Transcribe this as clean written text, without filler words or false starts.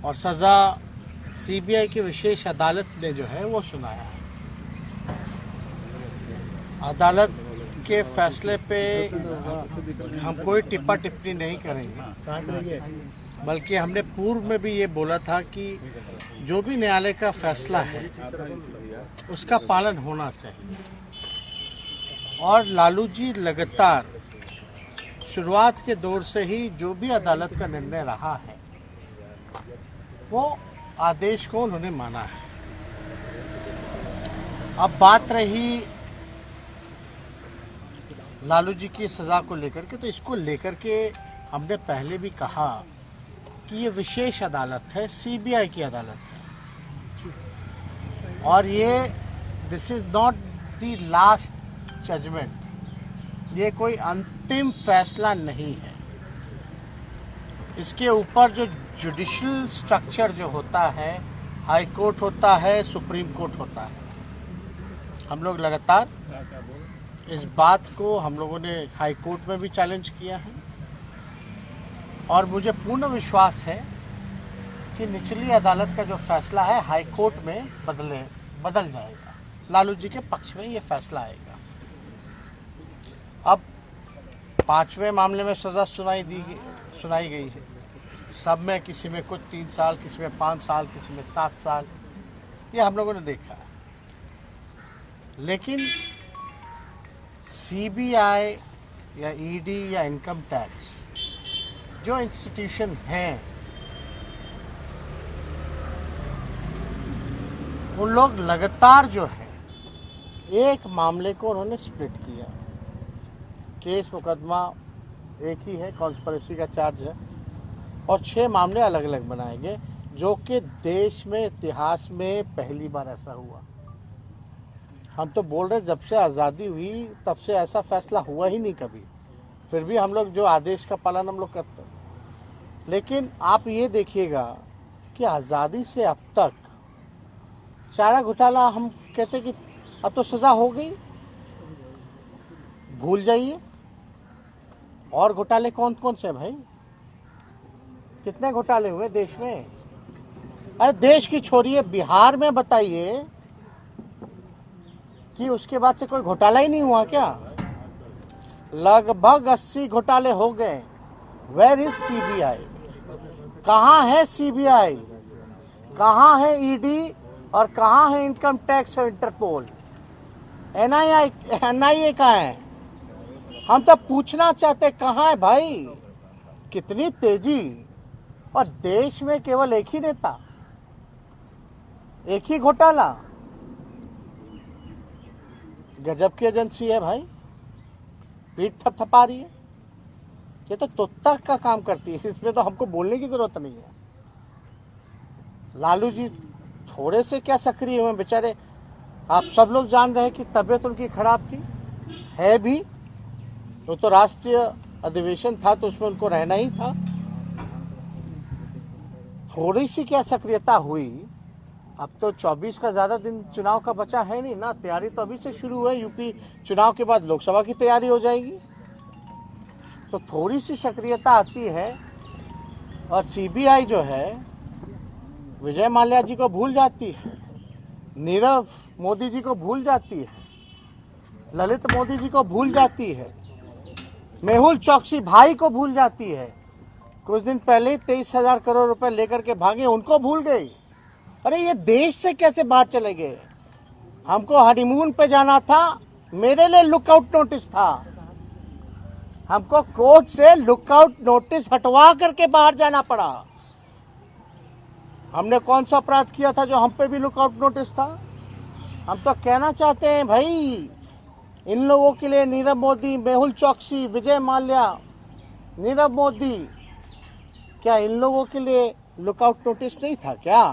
और सज़ा सीबीआई की विशेष अदालत ने जो है वो सुनाया है। अदालत के फैसले पे हम कोई टिप्पा टिप्पणी नहीं करेंगे, बल्कि हमने पूर्व में भी ये बोला था कि जो भी न्यायालय का फैसला है उसका पालन होना चाहिए। और लालू जी लगातार शुरुआत के दौर से ही जो भी अदालत का निर्णय रहा है वो आदेश को उन्होंने माना है। अब बात रही लालू जी की सज़ा को लेकर के, तो इसको लेकर के हमने पहले भी कहा कि ये विशेष अदालत है, सीबीआई की अदालत है और ये this is not the last judgment, ये कोई अंतिम फैसला नहीं है। इसके ऊपर जो जुडिशियल स्ट्रक्चर जो होता है, हाई कोर्ट होता है, सुप्रीम कोर्ट होता है। हम लोग लगातार इस बात को हम लोगों ने हाई कोर्ट में भी चैलेंज किया है और मुझे पूर्ण विश्वास है कि निचली अदालत का जो फैसला है हाई कोर्ट में बदल जाएगा। लालू जी के पक्ष में ये फैसला आएगा। अब 5वें मामले में सज़ा सुनाई गई है। सब में किसी में कुछ 3 साल, किसी में 5 साल, किसी में 7 साल, ये हम लोगों ने देखा है। लेकिन सीबीआई या ईडी या इनकम टैक्स जो इंस्टीट्यूशन हैं, उन लोग लगातार जो है एक मामले को उन्होंने स्प्लिट किया। केस मुकदमा एक ही है, कॉन्स्पिरेसी का चार्ज है और 6 मामले अलग अलग बनाए गए, जो कि देश में इतिहास में पहली बार ऐसा हुआ। हम तो बोल रहे जब से आज़ादी हुई तब से ऐसा फैसला हुआ ही नहीं कभी, फिर भी हम लोग जो आदेश का पालन हम लोग करते हैं। लेकिन आप ये देखिएगा कि आज़ादी से अब तक चारा घोटाला, हम कहते कि अब तो सज़ा हो गई, भूल जाइए। और घोटाले कौन कौन से भाई? कितने घोटाले हुए देश में? अरे देश की छोड़िए, बिहार में बताइए कि उसके बाद से कोई घोटाला ही नहीं हुआ क्या? लगभग 80 घोटाले हो गए। Where is CBI? कहाँ है सीबीआई? कहाँ है ईडी और कहाँ है इनकम टैक्स और इंटरपोल? एनआईए कहाँ है? हम तो पूछना चाहते कहाँ है भाई? कितनी तेजी! और देश में केवल एक ही नेता, एक ही घोटाला। गजब की एजेंसी है भाई, पीठ थपथपा रही है। ये तो तोता का काम करती है, इसमें तो हमको बोलने की जरूरत नहीं है। लालू जी थोड़े से क्या सक्रिय हुए बेचारे? आप सब लोग जान रहे हैं कि तबीयत उनकी खराब थी, है भी। वो तो राष्ट्रीय अधिवेशन था तो उसमें उनको रहना ही था। थोड़ी सी क्या सक्रियता हुई? अब तो 24 का ज़्यादा दिन चुनाव का बचा है नहीं ना, तैयारी तो अभी से शुरू है। यूपी चुनाव के बाद लोकसभा की तैयारी हो जाएगी, तो थोड़ी सी सक्रियता आती है। और सीबीआई जो है विजय माल्या जी को भूल जाती है, नीरव मोदी जी को भूल जाती है, ललित मोदी जी को भूल जाती है, मेहुल चौकसी भाई को भूल जाती है। कुछ दिन पहले 23,000 करोड़ रुपए लेकर के भागे, उनको भूल गई। अरे ये देश से कैसे बाहर चले गए? हमको हनीमून पे जाना था, मेरे लिए लुकआउट नोटिस था। हमको कोर्ट से लुकआउट नोटिस हटवा करके बाहर जाना पड़ा। हमने कौन सा अपराध किया था जो हम पे भी लुकआउट नोटिस था? हम तो कहना चाहते हैं भाई, इन लोगों के लिए नीरव मोदी, मेहुल चौकसी, विजय माल्या, नीरव मोदी, क्या इन लोगों के लिए लुकआउट नोटिस नहीं था क्या?